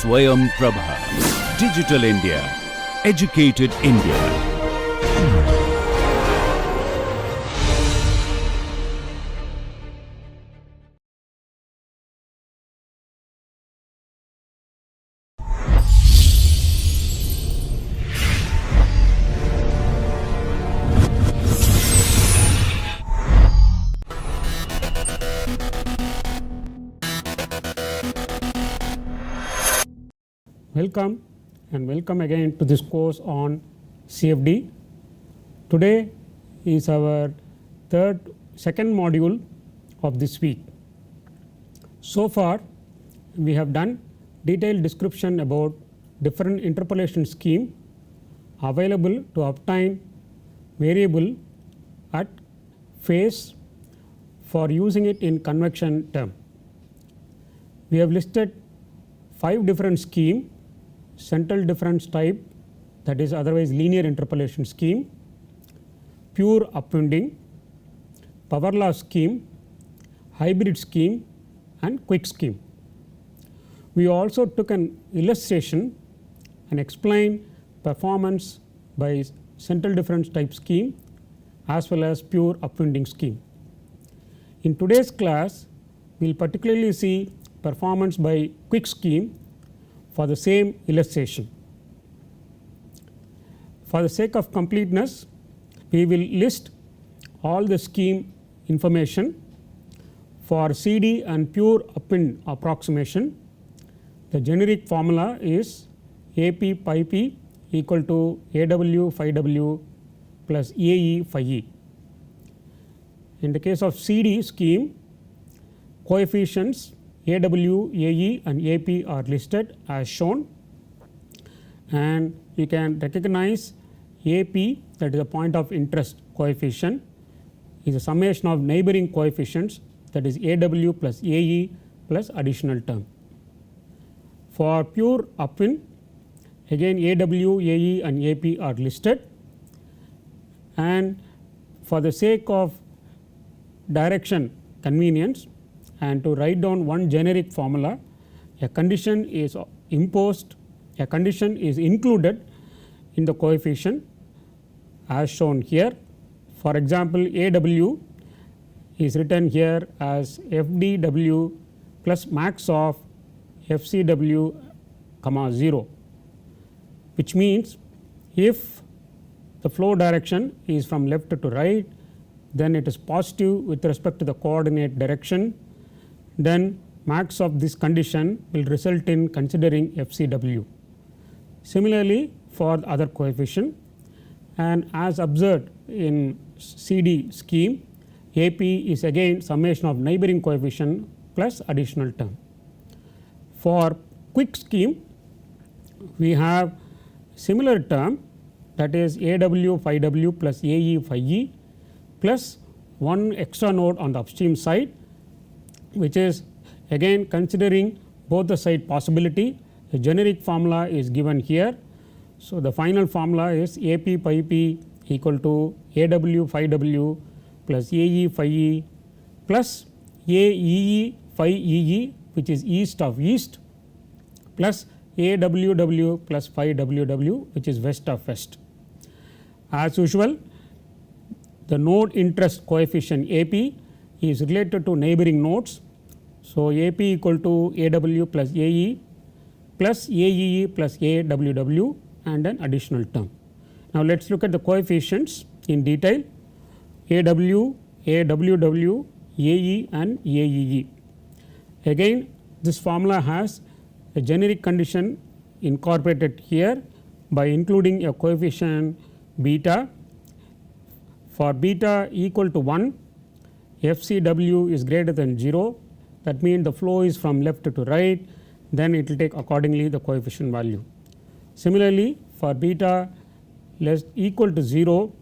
Swayamprabha. Digital India. Educated India. Welcome and welcome again to this course on CFD. Today is our second module of this week. So far we have done detailed description about different interpolation scheme available to obtain variable at phase for using it in convection term. We have listed 5 different scheme: central difference type, that is otherwise linear interpolation scheme, pure upwinding, power law scheme, hybrid scheme and quick scheme. We also took an illustration and explained performance by central difference type scheme as well as pure upwinding scheme. In today's class we will particularly see performance by quick scheme for the same illustration. For the sake of completeness, we will list all the scheme information. For CD and pure upwind approximation, the generic formula is AP pi p equal to AW phi W plus AE phi E. In the case of CD scheme, coefficients AW, AE and AP are listed as shown, and you can recognize AP, that is the point of interest coefficient, is a summation of neighboring coefficients, that is AW plus AE plus additional term. For pure upwind, again AW, AE and AP are listed, and for the sake of direction convenience and to write down one generic formula, a condition is imposed, a condition is included in the coefficient as shown here. For example, AW is written here as FDW plus max of FCW comma 0, which means if the flow direction is from left to right, then it is positive with respect to the coordinate direction, then max of this condition will result in considering FCW. Similarly for the other coefficient, and as observed in CD scheme, AP is again summation of neighboring coefficient plus additional term. For quick scheme, we have similar term, that is AW phi W plus AE phi E plus one extra node on the upstream side, which is again considering both the side possibility. The generic formula is given here. So, the final formula is AP pi p equal to AW phi W plus AE phi E plus AEE phi EE, which is east of east, plus AWW plus phi WW, which is west of west. As usual, the node interest coefficient AP is related to neighboring nodes. So, AP equal to AW plus AE plus AEE plus AWW and an additional term. Now, let us look at the coefficients in detail: AW, AWW, AE and AEE. Again this formula has a generic condition incorporated here by including a coefficient beta. For beta equal to 1, FCW is greater than 0, that means the flow is from left to right, then it will take accordingly the coefficient value. Similarly for beta less equal to 0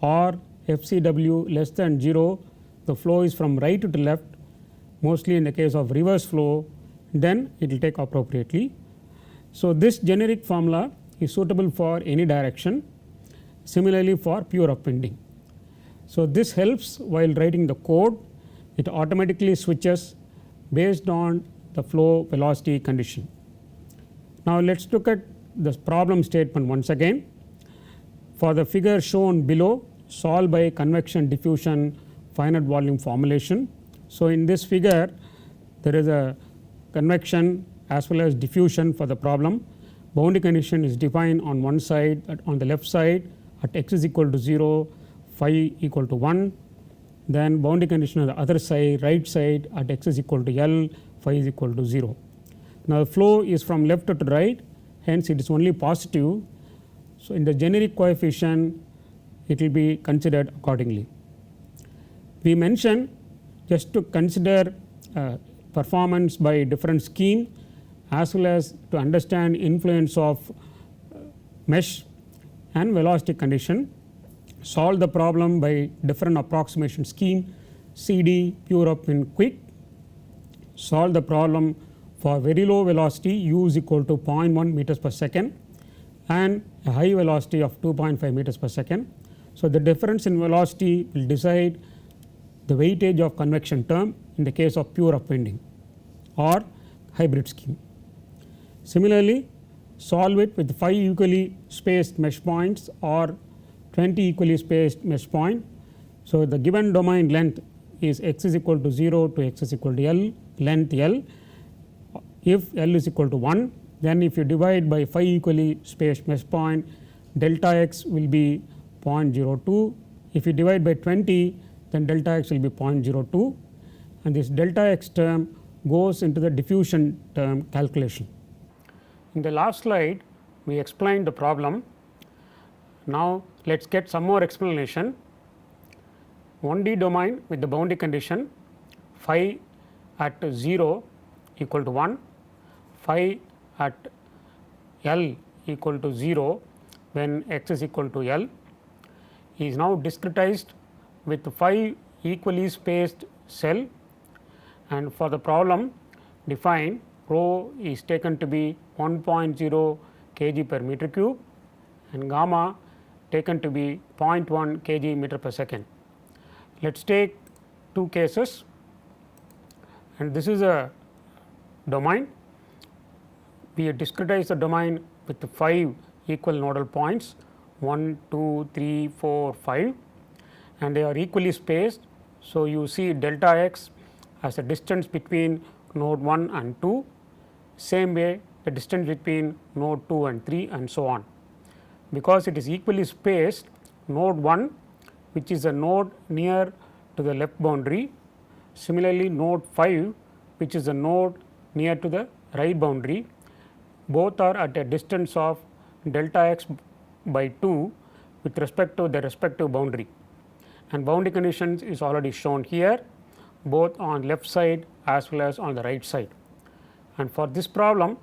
or FCW less than 0, the flow is from right to left, mostly in the case of reverse flow, then it will take appropriately. So, this generic formula is suitable for any direction, similarly for pure upwinding. So, this helps while writing the code, it automatically switches based on the flow velocity condition. Now, let us look at this problem statement once again. For the figure shown below, solve by convection diffusion finite volume formulation. So, in this figure there is a convection as well as diffusion for the problem. Boundary condition is defined on one side, on the left side at x is equal to 0, phi equal to 1. Then boundary condition on the other side, right side at x is equal to L, phi is equal to 0. Now, the flow is from left to right, hence it is only positive. So, in the generic coefficient it will be considered accordingly. We mentioned just to consider performance by different scheme as well as to understand influence of mesh and velocity condition. Solve the problem by different approximation scheme, CD, pure up in quick. Solve the problem for very low velocity u is equal to 0.1 meters per second and a high velocity of 2.5 meters per second. So, the difference in velocity will decide the weightage of convection term in the case of pure upwinding or hybrid scheme. Similarly, solve it with 5 equally spaced mesh points or 20 equally spaced mesh point. So, the given domain length is x is equal to 0 to x is equal to L, length L. If L is equal to 1, then if you divide by 5 equally spaced mesh point, delta x will be 0.02. If you divide by 20, then delta x will be 0.02, and this delta x term goes into the diffusion term calculation. In the last slide, we explained the problem. Now, let us get some more explanation. 1D domain with the boundary condition phi at 0 equal to 1, phi at L equal to 0 when x is equal to L is now discretized with 5 equally spaced cell, and for the problem define rho is taken to be 1.0 kg per meter cube and gamma taken to be 0.1 kg meter per second. Let us take two cases, and this is a domain. We discretize the domain with 5 equal nodal points 1, 2, 3, 4, 5, and they are equally spaced. So, you see delta x as the distance between node 1 and 2, same way the distance between node 2 and 3 and so on. Because it is equally spaced, node 1 which is a node near to the left boundary, similarly node 5 which is a node near to the right boundary, both are at a distance of delta x by 2 with respect to the respective boundary, and boundary conditions is already shown here both on left side as well as on the right side. And for this problem,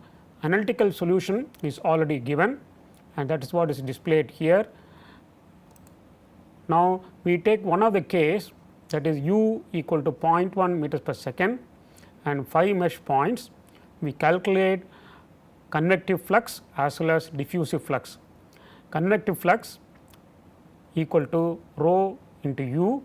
analytical solution is already given, and that is what is displayed here. Now, we take one of the case, that is u equal to 0.1 meters per second and 5 mesh points. We calculate convective flux as well as diffusive flux. Convective flux equal to rho into u.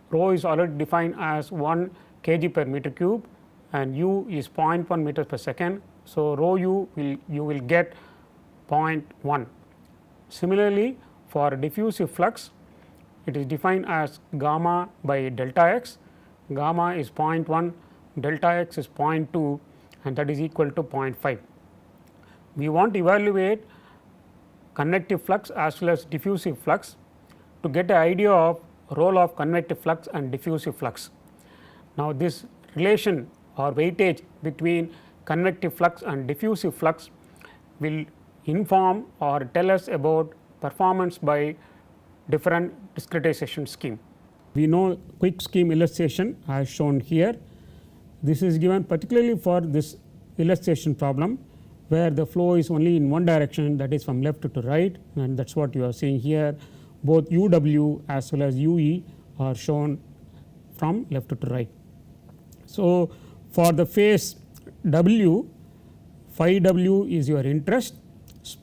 Rho is already defined as 1 kg per meter cube and u is 0.1 meters per second. So, rho u you will get 0.1. Similarly, for diffusive flux, it is defined as gamma by delta x. Gamma is 0.1, delta x is 0.2, and that is equal to 0.5. We want to evaluate convective flux as well as diffusive flux to get an idea of role of convective flux and diffusive flux. Now, this relation or weightage between convective flux and diffusive flux will inform or tell us about performance by different discretization scheme. We know quick scheme illustration as shown here. This is given particularly for this illustration problem where the flow is only in one direction, that is from left to right, and that is what you are seeing here. Both UW as well as UE are shown from left to right. So, for the phase W, phi W is your interest,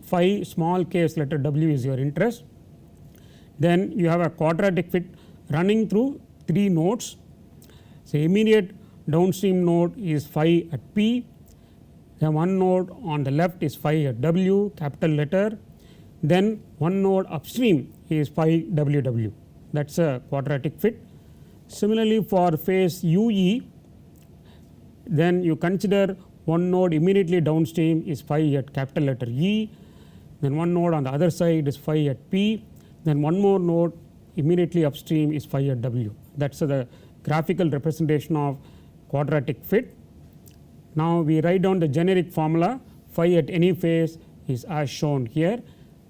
phi small case letter w is your interest. Then you have a quadratic fit running through 3 nodes. So, immediate downstream node is phi at P, then one node on the left is phi at W capital letter, then one node upstream is phi WW, that is a quadratic fit. Similarly, for phase UE, then you consider one node immediately downstream is phi at capital letter E, then one node on the other side is phi at P, then one more node immediately upstream is phi at W. That is the graphical representation of quadratic fit. Now we write down the generic formula. Phi at any phase is as shown here.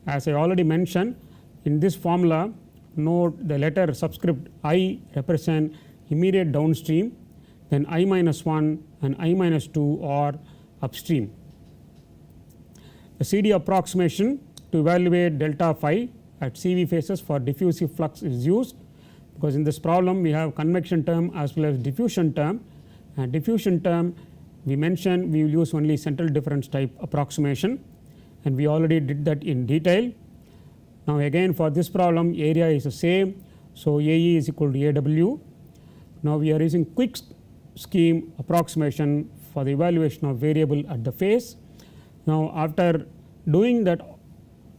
As I already mentioned, in this formula, note the letter subscript I represent immediate downstream, then I minus 1 and I minus 2 are upstream. The CD approximation to evaluate delta phi at CV phases for diffusive flux is used, because in this problem we have convection term as well as diffusion term, and diffusion term we mentioned we will use only central difference type approximation, and we already did that in detail. Now again for this problem area is the same, so AE is equal to AW. Now we are using quick scheme approximation for the evaluation of variable at the phase. Now after doing that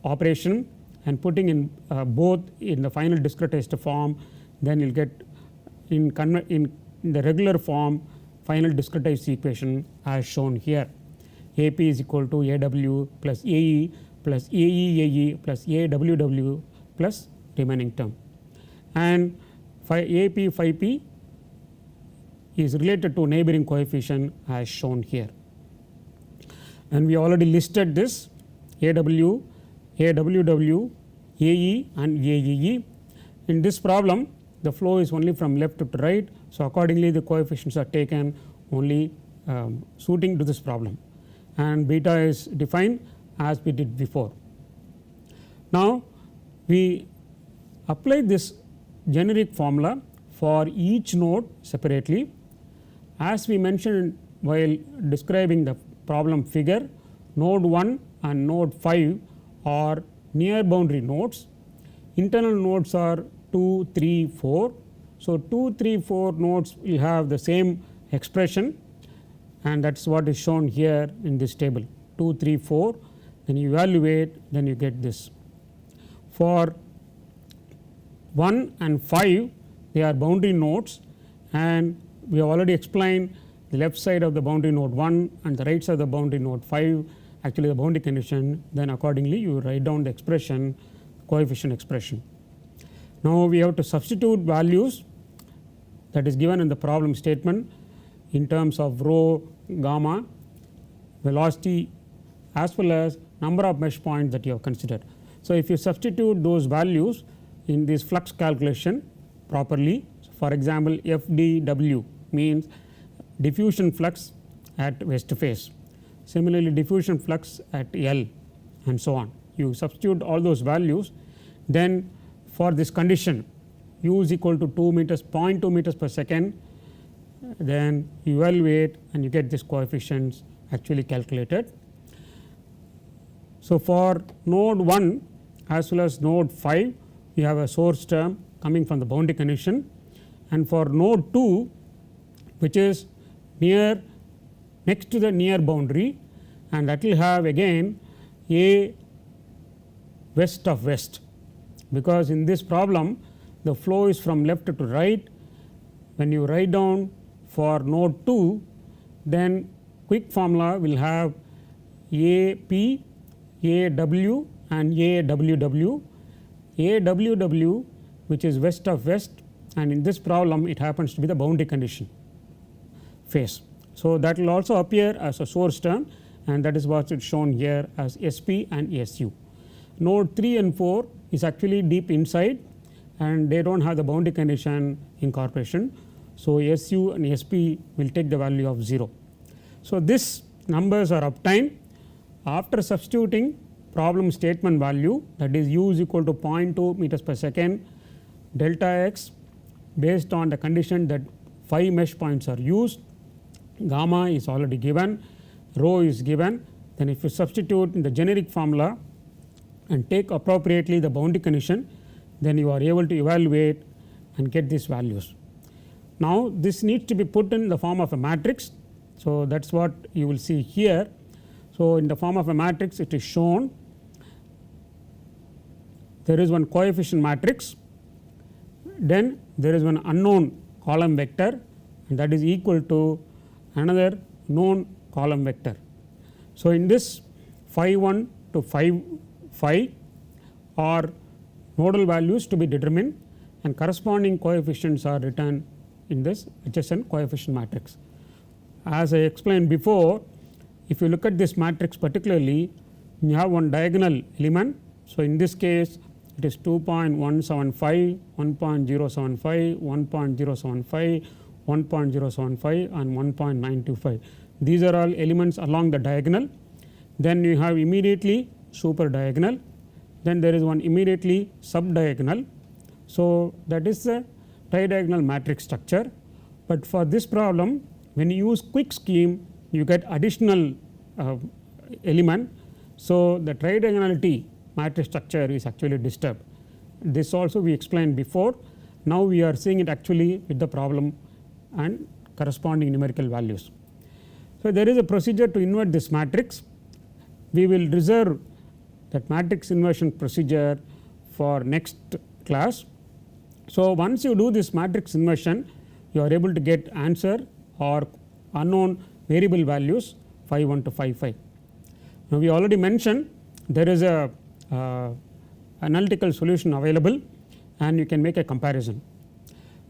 operation and putting in both in the final discretized form, then you will get in the regular form final discretized equation as shown here. AP is equal to AW plus AE plus AE plus AWW plus remaining term, and phi AP phi P is related to neighboring coefficient as shown here. And we already listed this AW, AWW, AE and AEE. In this problem the flow is only from left to right, so accordingly the coefficients are taken only suiting to this problem, and beta is defined as we did before. Now we apply this generic formula for each node separately. As we mentioned while describing the problem figure, node 1 and node 5 are near boundary nodes. Internal nodes are 2, 3, 4. So 2, 3, 4 nodes will have the same expression, and that is what is shown here in this table 2, 3, 4. Then you evaluate, then you get this. For 1 and 5 they are boundary nodes, and we have already explained the left side of the boundary node 1 and the right side of the boundary node 5 actually the boundary condition, then accordingly you write down the expression, coefficient expression. Now we have to substitute values that is given in the problem statement in terms of rho, gamma, velocity as well as number of mesh points that you have considered. So if you substitute those values in this flux calculation properly, so for example FDW means diffusion flux at west phase, similarly diffusion flux at L and so on. You substitute all those values, then for this condition u is equal to 2 meters 0.2 meters per second, then you evaluate and you get this coefficients actually calculated. So for node 1 as well as node 5 you have a source term coming from the boundary condition, and for node 2 which is near next to the near boundary, and that will have again a west of west, because in this problem the flow is from left to right. When you write down for node 2, then quick formula will have AP, AW and AWW. AWW which is west of west, and in this problem it happens to be the boundary condition phase. So that will also appear as a source term, and that is what is shown here as SP and SU. Node 3 and 4 is actually deep inside and they do not have the boundary condition incorporation. So SU and SP will take the value of 0. So these numbers are obtained after substituting problem statement value, that is u is equal to 0.2 meters per second delta x based on the condition that 5 mesh points are used, gamma is already given, rho is given. Then if you substitute in the generic formula and take appropriately the boundary condition, then you are able to evaluate and get these values. Now this needs to be put in the form of a matrix, So, that is what you will see here. So, in the form of a matrix it is shown, there is one coefficient matrix, then there is one unknown column vector, and that is equal to another known column vector. So, in this phi 1 to phi are nodal values to be determined, and corresponding coefficients are written in this adjacent coefficient matrix. As I explained before, if you look at this matrix particularly, you have one diagonal element. So, in this case it is 2.175, 1.075, 1.075, 1.075 and 1.925. These are all elements along the diagonal. Then you have immediately super diagonal, then there is one immediately sub diagonal. So, that is the tridiagonal matrix structure, but for this problem when you use quick scheme you get additional element. So, the tridiagonality matrix structure is actually disturbed. This also we explained before. Now, we are seeing it actually with the problem and corresponding numerical values. So, there is a procedure to invert this matrix. We will reserve that matrix inversion procedure for next class. So, once you do this matrix inversion you are able to get answer or unknown variable values phi 1 to phi 5. Now, we already mentioned there is a analytical solution available and you can make a comparison.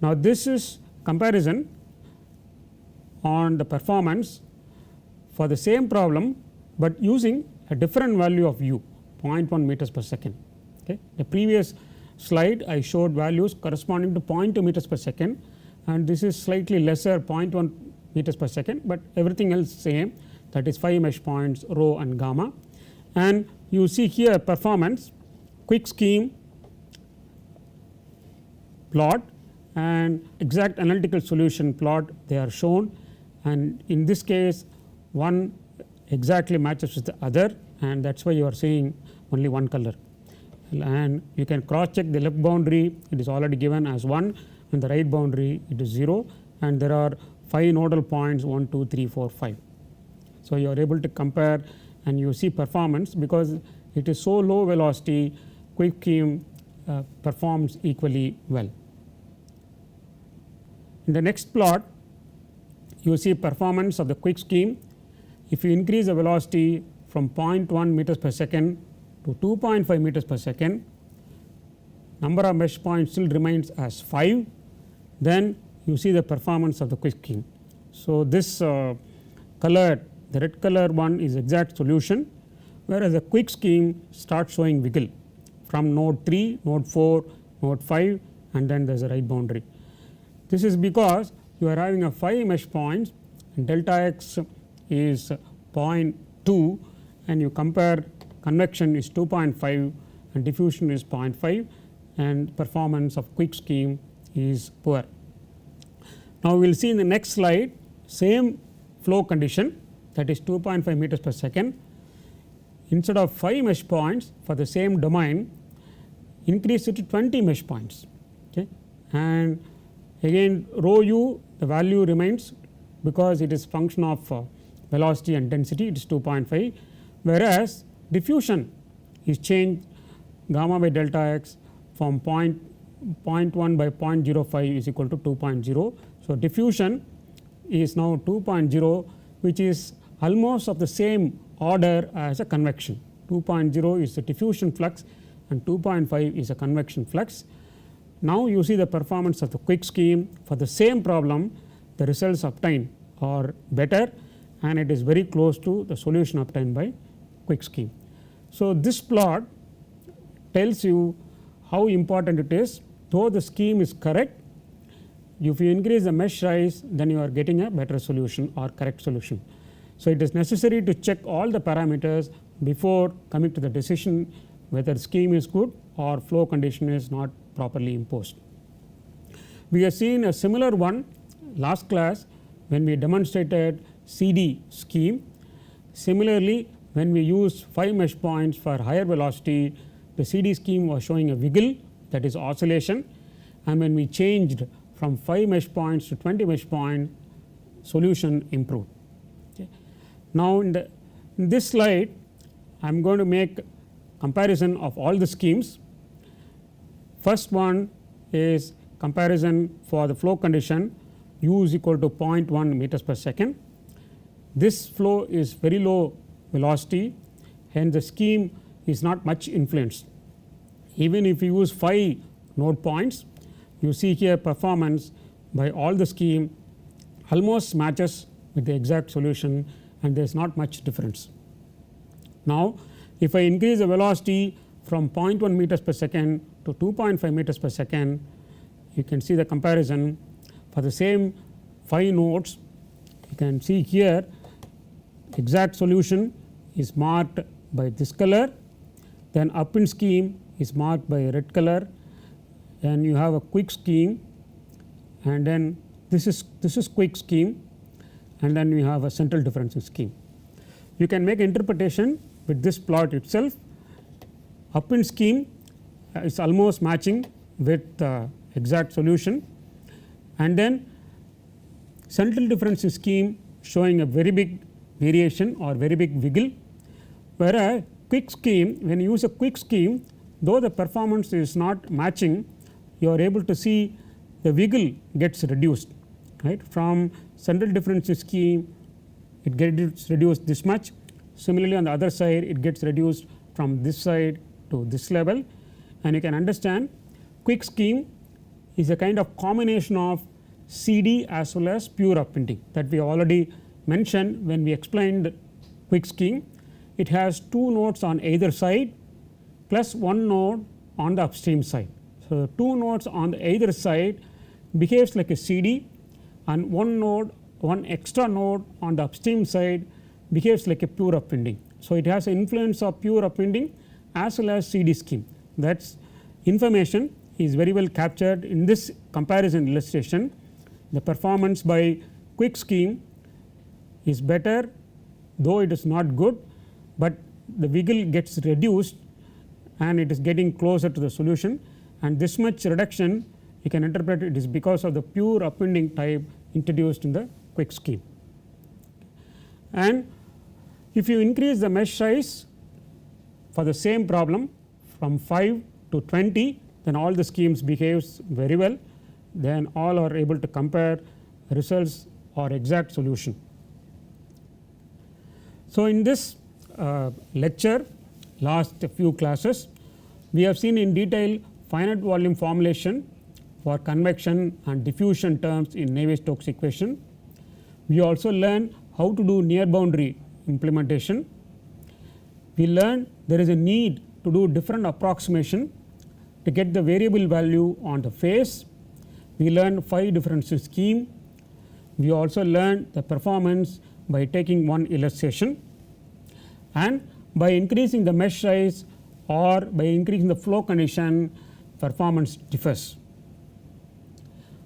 Now, this is comparison on the performance for the same problem, but using a different value of u 0.1 meters per second. Okay. The previous slide I showed values corresponding to 0.2 meters per second, and this is slightly lesser 0.1 meters per second, but everything else same, that is 5 mesh points rho and gamma. And you see here performance quick scheme plot and exact analytical solution plot, they are shown, and in this case one exactly matches with the other, and that is why you are seeing only one color. And you can cross check the left boundary, it is already given as 1, and the right boundary it is 0, and there are 5 nodal points 1, 2, 3, 4, 5. So, you are able to compare and you see performance because it is so low velocity, quick scheme performs equally well. In the next plot you see performance of the quick scheme. If you increase the velocity from 0.1 meters per second to 2.5 meters per second, number of mesh points still remains as 5, then you see the performance of the quick scheme. So, this colored, the red color one is exact solution, whereas the quick scheme starts showing wiggle from node 3, node 4, node 5, and then there is a right boundary. This is because you are having a 5 mesh points and delta x is 0.2, and you compare convection is 2.5 and diffusion is 0.5, and performance of quick scheme is poor. Now, we will see in the next slide same flow condition, that is 2.5 meters per second. Instead of 5 mesh points for the same domain, increase it to 20 mesh points. Okay. And again rho u, the value remains because it is function of velocity and density, it is 2.5, whereas diffusion is changed gamma by delta x from 0.1 by 0.05 is equal to 2.0. So, diffusion is now 2.0, which is almost of the same order as a convection. 2.0 is the diffusion flux and 2.5 is a convection flux. Now, you see the performance of the quick scheme for the same problem, the results obtained are better and it is very close to the solution obtained by quick scheme. So, this plot tells you how important it is, though the scheme is correct, if you increase the mesh size then you are getting a better solution or correct solution. So, it is necessary to check all the parameters before coming to the decision whether scheme is good or flow condition is not properly imposed. We have seen a similar one last class when we demonstrated CD scheme. Similarly, when we use 5 mesh points for higher velocity, the CD scheme was showing a wiggle, that is oscillation, and when we changed from 5 mesh points to 20 mesh point, solution improved. Now, in this slide I am going to make comparison of all the schemes. First one is comparison for the flow condition u is equal to 0.1 meters per second. This flow is very low velocity, hence the scheme is not much influenced. Even if you use 5 node points, you see here performance by all the scheme almost matches with the exact solution, and there is not much difference. Now, if I increase the velocity from 0.1 meters per second to 2.5 meters per second, you can see the comparison for the same 5 nodes. You can see here exact solution is marked by this color, then upwind scheme is marked by red color, and you have a quick scheme, and then this is quick scheme, and then we have a central difference scheme. You can make interpretation with this plot itself. Upwind scheme is almost matching with exact solution, and then central difference scheme showing a very big variation or very big wiggle, whereas quick scheme, when you use a quick scheme, though the performance is not matching, you are able to see the wiggle gets reduced, right. From central difference scheme it gets reduced this much. Similarly, on the other side it gets reduced from this side to this level, and you can understand quick scheme is a kind of combination of CD as well as pure upwinding that we already mentioned when we explained quick scheme. It has 2 nodes on either side plus 1 node on the upstream side. So, 2 nodes on the either side behaves like a CD, and 1 extra node on the upstream side behaves like a pure upwinding. So, it has an influence of pure upwinding as well as CD scheme. That information is very well captured in this comparison illustration. The performance by quick scheme is better, though it is not good, but the wiggle gets reduced and it is getting closer to the solution, and this much reduction you can interpret it is because of the pure upwinding type introduced in the quick scheme. And if you increase the mesh size for the same problem from 5 to 20, then all the schemes behaves very well, then all are able to compare results or exact solution. So, in this lecture, last few classes, we have seen in detail finite volume formulation for convection and diffusion terms in Navier-Stokes equation. We also learned how to do near boundary implementation. We learned there is a need to do different approximation to get the variable value on the phase. We learned 5 difference scheme. We also learned the performance by taking one illustration, and by increasing the mesh size or by increasing the flow condition, performance differs.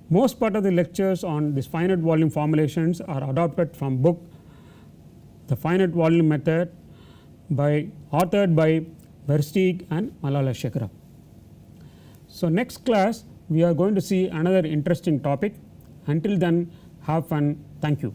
Most part of the lectures on this finite volume formulations are adopted from book The Finite Volume Method authored by Versteeg and Malala-Shekhar. So, next class we are going to see another interesting topic. Until then, have fun. Thank you.